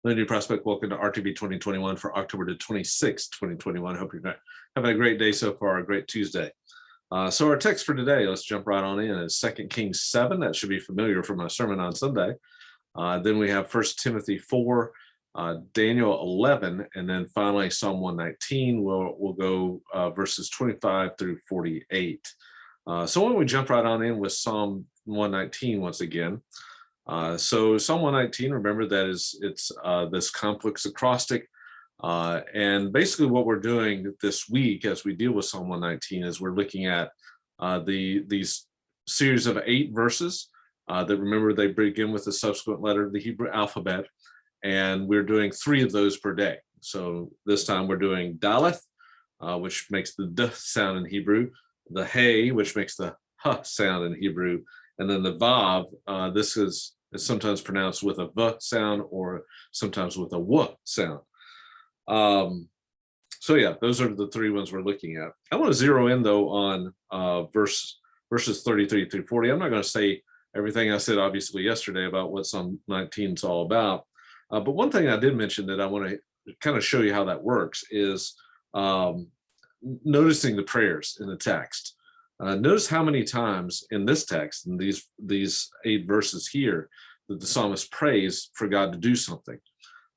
Lindy Prospect, welcome to RTB 2021 for October the 26th, 2021. Hope you're having a great day so far, a great Tuesday. So our text for today, let's jump right on in, is 2 Kings 7. That should be familiar from my sermon on Sunday. Then we have 1 Timothy 4, Daniel 11, and then finally Psalm 119. We'll go verses 25 through 48. So why don't we jump right on in with Psalm 119 once again. So Psalm 119, remember that it's this complex acrostic. And basically what we're doing this week as we deal with Psalm 119 is we're looking at these series of 8 verses that, remember, they begin with the subsequent letter of the Hebrew alphabet. And we're doing 3 of those per day. So this time we're doing Daleth, which makes the D sound in Hebrew, the Hey, which makes the H sound in Hebrew, and then the Vav, this is sometimes pronounced with a V sound or sometimes with a W sound. So yeah, those are the 3 ones we're looking at. I want to zero in though on verses 33 through 40. I'm not going to say everything I said obviously yesterday about what Psalm 19 is all about. But one thing I did mention that I want to kind of show you how that works is noticing the prayers in the text. Notice how many times in this text, in these 8 verses here, that the psalmist prays for God to do something.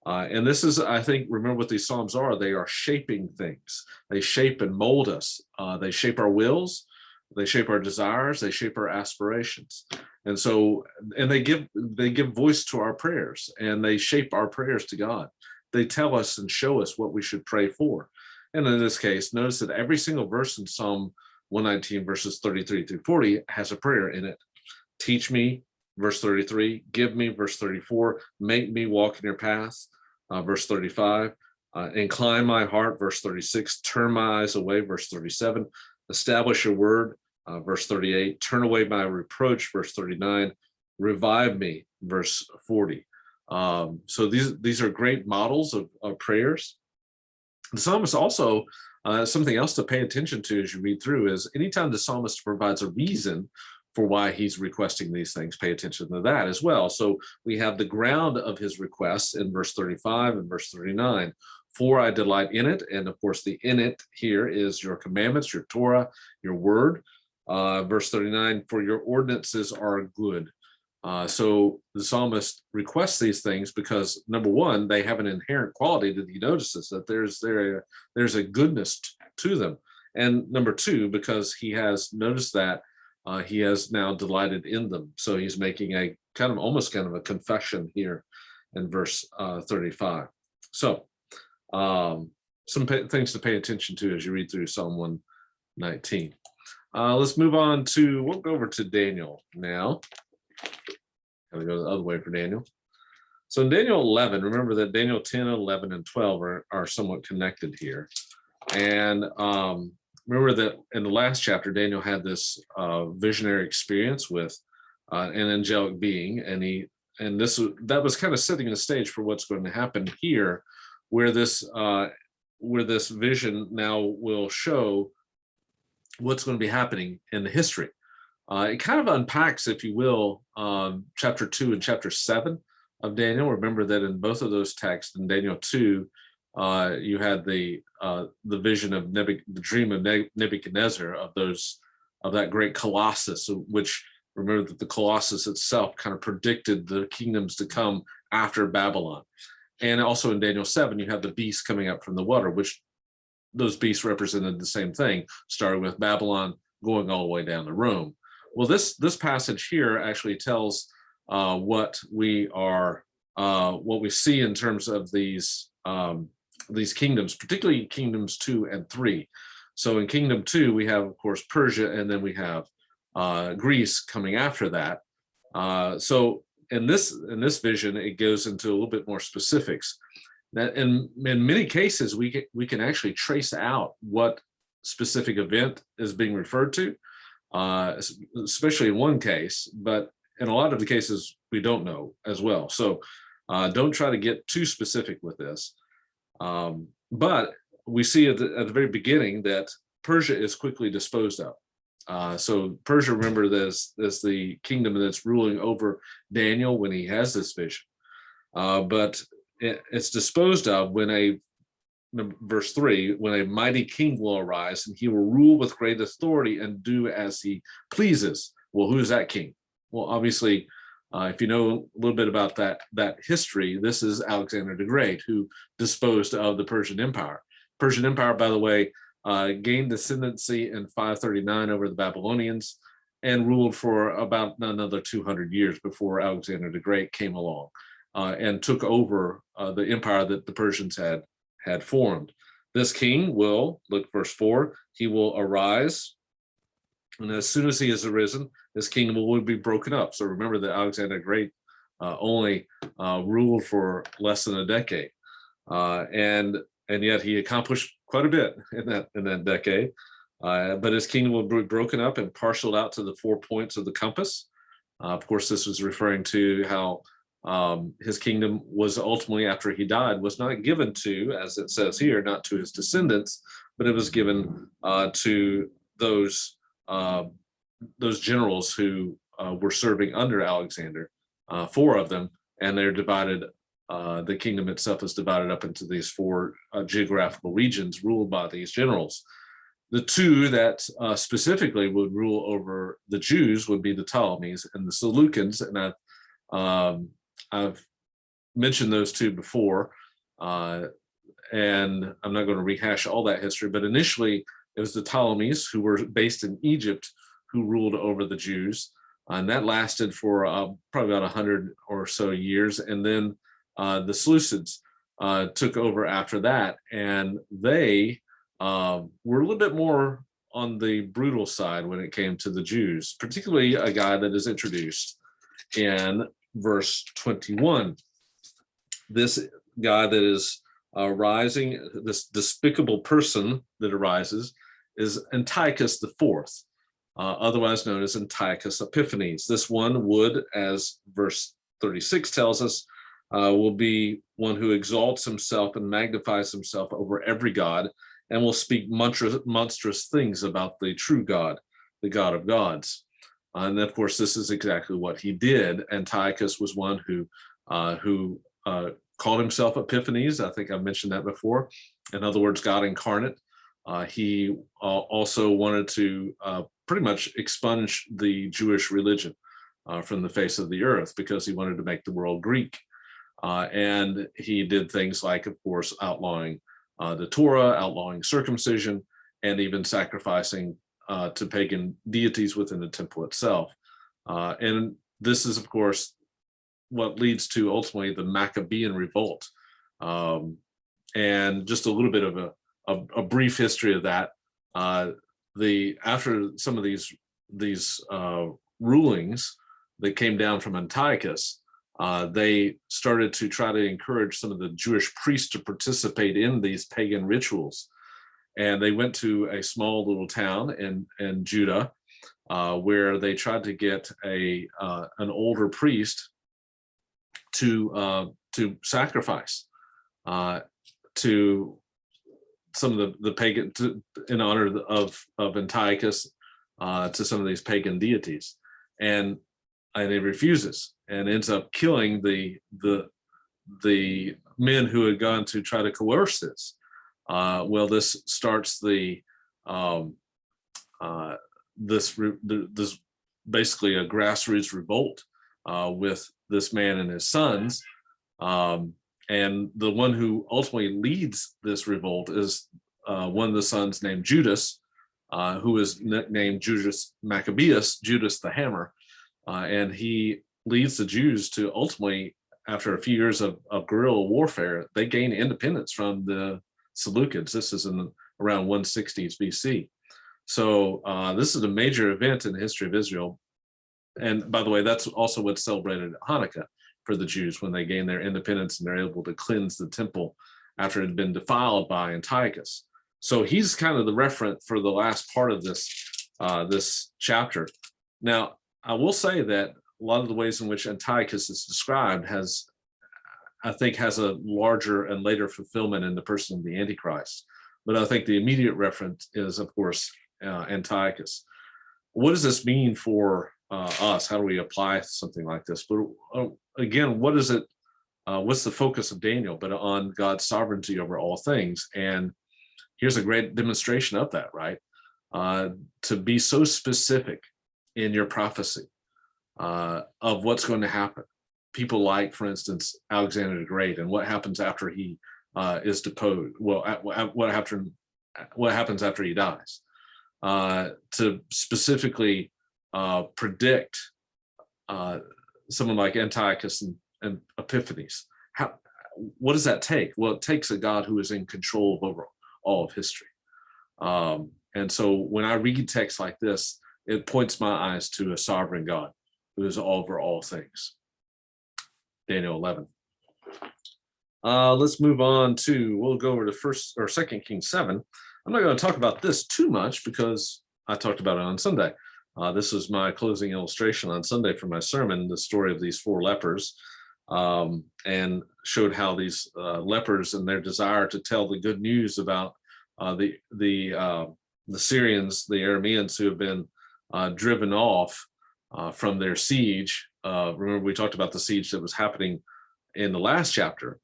And this is, I think, remember what these psalms are. They are shaping things. They shape and mold us. They shape our wills. They shape our desires. They shape our aspirations. And so, and they give voice to our prayers, and they shape our prayers to God. They tell us and show us what we should pray for. And in this case, notice that every single verse in Psalm 119 verses 33 through 40 has a prayer in it. Teach me, verse 33, give me, verse 34, make me walk in your path, verse 35, incline my heart, verse 36, turn my eyes away, verse 37, establish your word, verse 38, turn away my reproach, verse 39, revive me, verse 40. So these are great models of prayers. The psalmist also, something else to pay attention to as you read through is anytime the psalmist provides a reason for why he's requesting these things, pay attention to that as well. So we have the ground of his requests in verse 35 and verse 39. For I delight in it. And of course, the in it here is your commandments, your Torah, your word. Verse 39, for your ordinances are good. So the psalmist requests these things because, number one, they have an inherent quality that he notices, that there's a goodness to them. And number two, because he has noticed that he has now delighted in them. So he's making a almost kind of a confession here in verse 35. So some things to pay attention to as you read through Psalm 119. Let's move on to, we'll go over to Daniel now. Gotta go the other way for Daniel. So in Daniel 11, remember that Daniel 10, 11, and 12 are somewhat connected here. And remember that in the last chapter, Daniel had this visionary experience with an angelic being, and that was kind of setting the stage for what's going to happen here, where this vision now will show what's going to be happening in the history. It kind of unpacks, if you will, chapter 2 and chapter 7 of Daniel. Remember that in both of those texts, in Daniel 2, you had the vision of the dream of Nebuchadnezzar of that great colossus, which, remember that the colossus itself kind of predicted the kingdoms to come after Babylon. And also in Daniel 7, you have the beast coming up from the water, which those beasts represented the same thing, starting with Babylon, going all the way down to Rome. Well, this passage here actually tells what we see in terms of these kingdoms, particularly kingdoms 2 and 3. So in kingdom 2, we have, of course, Persia, and then we have Greece coming after that. So in this vision, it goes into a little bit more specifics. That in many cases, we can actually trace out what specific event is being referred to, especially in one case, but in a lot of the cases, we don't know as well. So don't try to get too specific with this. But we see at the very beginning that Persia is quickly disposed of. So Persia, remember, there's the kingdom that's ruling over Daniel when he has this vision. But it's disposed of when verse 3, when a mighty king will arise, and he will rule with great authority and do as he pleases. Well, who is that king? Well, obviously, if you know a little bit about that history, this is Alexander the Great, who disposed of the Persian Empire. Persian Empire, by the way, gained ascendancy in 539 over the Babylonians and ruled for about another 200 years before Alexander the Great came along and took over the empire that the Persians had formed. This king will, look verse 4, he will arise, and as soon as he has arisen, his kingdom will be broken up. So remember that Alexander the Great only ruled for less than a decade, and yet he accomplished quite a bit in that decade. But his kingdom will be broken up and parceled out to the 4 points of the compass. Of course, this was referring to how his kingdom was ultimately, after he died, was not given to, as it says here, not to his descendants, but it was given to those generals who were serving under Alexander, 4 of them, and they're divided. The kingdom itself is divided up into these 4 geographical regions ruled by these generals. The 2 that specifically would rule over the Jews would be the Ptolemies and the Seleucids, and I've mentioned those 2 before, and I'm not going to rehash all that history, but initially it was the Ptolemies, who were based in Egypt, who ruled over the Jews, and that lasted for probably about 100 or so years, and then the Seleucids took over after that, and they were a little bit more on the brutal side when it came to the Jews, particularly a guy that is introduced in verse 21. This guy that is rising, this despicable person that arises, is Antiochus IV, otherwise known as Antiochus Epiphanes. This one would, as verse 36 tells us, will be one who exalts himself and magnifies himself over every god, and will speak monstrous things about the true God, the God of gods. And of course, this is exactly what he did. Antiochus was one who called himself Epiphanes. I think I've mentioned that before. In other words, God incarnate. He also wanted to pretty much expunge the Jewish religion from the face of the earth, because he wanted to make the world Greek. And he did things like, of course, outlawing the Torah, outlawing circumcision, and even sacrificing to pagan deities within the temple itself. And this is, of course, what leads to ultimately the Maccabean revolt. And just a little bit of a brief history of that. After some of these rulings that came down from Antiochus, they started to try to encourage some of the Jewish priests to participate in these pagan rituals. And they went to a small little town in Judah, where they tried to get an older priest to sacrifice to some of the pagan, in honor of Antiochus, to some of these pagan deities, and he refuses and ends up killing the men who had gone to try to coerce this. Well, this starts this basically a grassroots revolt with this man and his sons. And the one who ultimately leads this revolt is one of the sons named Judas, who is nicknamed Judas Maccabeus, Judas the Hammer. And he leads the Jews to ultimately, after a few years of guerrilla warfare, they gain independence from the Seleucids. This is in around 160s BC. So this is a major event in the history of Israel. And by the way, that's also what's celebrated at Hanukkah for the Jews, when they gain their independence and they're able to cleanse the temple after it had been defiled by Antiochus. So he's kind of the referent for the last part of this chapter. Now, I will say that a lot of the ways in which Antiochus is described has a larger and later fulfillment in the person of the Antichrist. But I think the immediate reference is, of course, Antiochus. What does this mean for us? How do we apply something like this? But again, what does it what's the focus of Daniel, but on God's sovereignty over all things. And here's a great demonstration of that, right? To be so specific in your prophecy of what's going to happen. People like, for instance, Alexander the Great, and what happens after he is deposed. Well, what happens after he dies? To specifically predict someone like Antiochus and Epiphanes. What does that take? Well, it takes a God who is in control over all of history. And so when I read texts like this, it points my eyes to a sovereign God who is over all things. Daniel 11. Let's move on we'll go over to 1st or 2nd Kings 7. I'm not going to talk about this too much because I talked about it on Sunday. This was my closing illustration on Sunday for my sermon, the story of these 4 lepers, and showed how these lepers and their desire to tell the good news about the Syrians, the Arameans who have been driven off from their siege. Remember, we talked about the siege that was happening in the last chapter,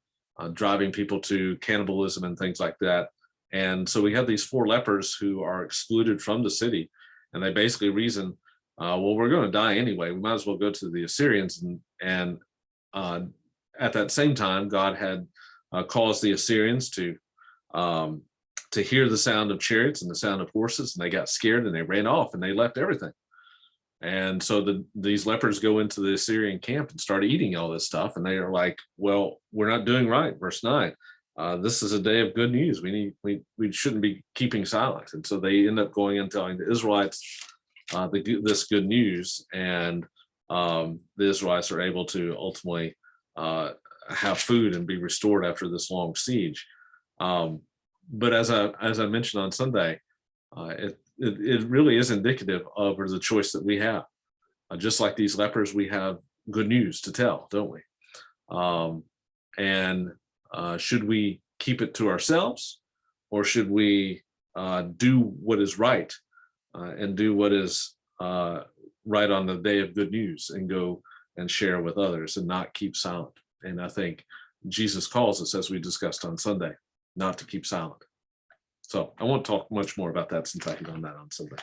driving people to cannibalism and things like that. And so we have these 4 lepers who are excluded from the city, and they basically reason, well, we're going to die anyway. We might as well go to the Assyrians. And at that same time, God had caused the Assyrians to hear the sound of chariots and the sound of horses, and they got scared and they ran off and they left everything. And so these lepers go into the Assyrian camp and start eating all this stuff, and they are like, well, we're not doing right. Verse 9. This is a day of good news. We shouldn't be keeping silent. And so they end up going and telling the Israelites this good news, and the Israelites are able to ultimately have food and be restored after this long siege. But as I mentioned on Sunday, it really is indicative of the choice that we have. Just like these lepers, we have good news to tell, don't we? And should we keep it to ourselves, or should we do what is right and do what is right on the day of good news and go and share with others and not keep silent? And I think Jesus calls us, as we discussed on Sunday, not to keep silent. So I won't talk much more about that since I hit on that on Sunday.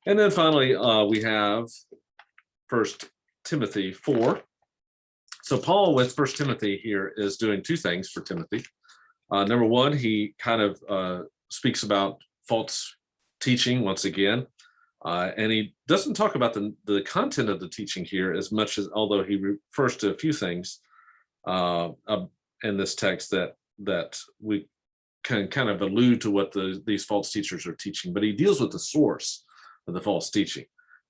And then finally, we have 1 Timothy 4. So Paul with 1 Timothy here is doing 2 things for Timothy. Number one, he kind of speaks about false teaching once again. And he doesn't talk about the content of the teaching here as much as, although he refers to a few things in this text that we can kind of allude to what these false teachers are teaching, but he deals with the source of the false teaching.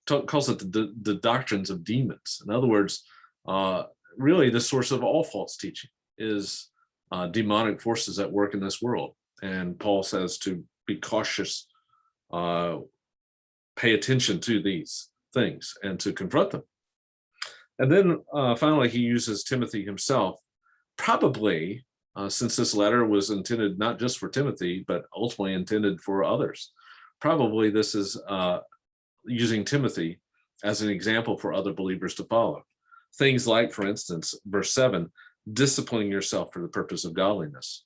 Calls it the doctrines of demons. In other words, really the source of all false teaching is demonic forces at work in this world. And Paul says to be cautious, pay attention to these things and to confront them. And then finally, he uses Timothy himself, probably since this letter was intended not just for Timothy, but ultimately intended for others. Probably this is using Timothy as an example for other believers to follow. Things like, for instance, verse 7, disciplining yourself for the purpose of godliness.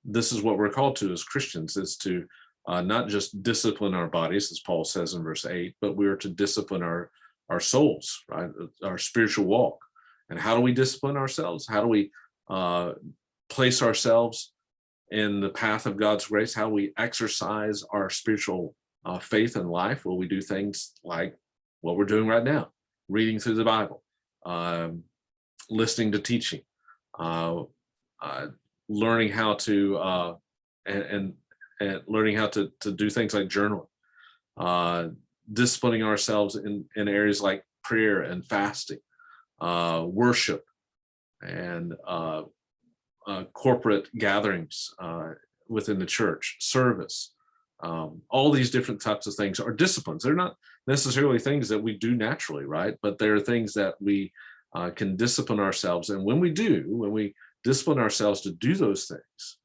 This is what we're called to as Christians, is to not just discipline our bodies, as Paul says in verse 8, but we are to discipline our souls, right? Our spiritual walk. And how do we discipline ourselves? How do we place ourselves in the path of God's grace? How do we exercise our spiritual faith and life? Well, we do things like what we're doing right now, reading through the Bible, listening to teaching, learning how to and learning how to do things like journaling, disciplining ourselves in areas like prayer and fasting, worship, and corporate gatherings within the church, service. All these different types of things are disciplines. They're not necessarily things that we do naturally, right? But they're things that we can discipline ourselves. And when we discipline ourselves to do those things,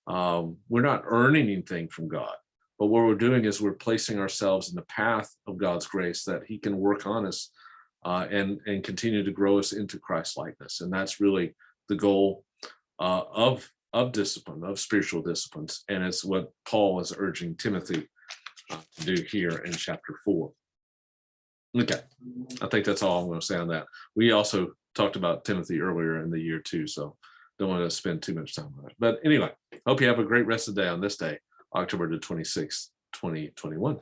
we're not earning anything from God. But what we're doing is we're placing ourselves in the path of God's grace that he can work on us and continue to grow us into Christ likeness. And that's really the goal of discipline, of spiritual disciplines. And it's what Paul is urging Timothy to do here in chapter 4. Okay, I think that's all I'm going to say on that. We also talked about Timothy earlier in the year too, so don't want to spend too much time on it. But anyway, hope you have a great rest of the day on this day, October the 26th, 2021.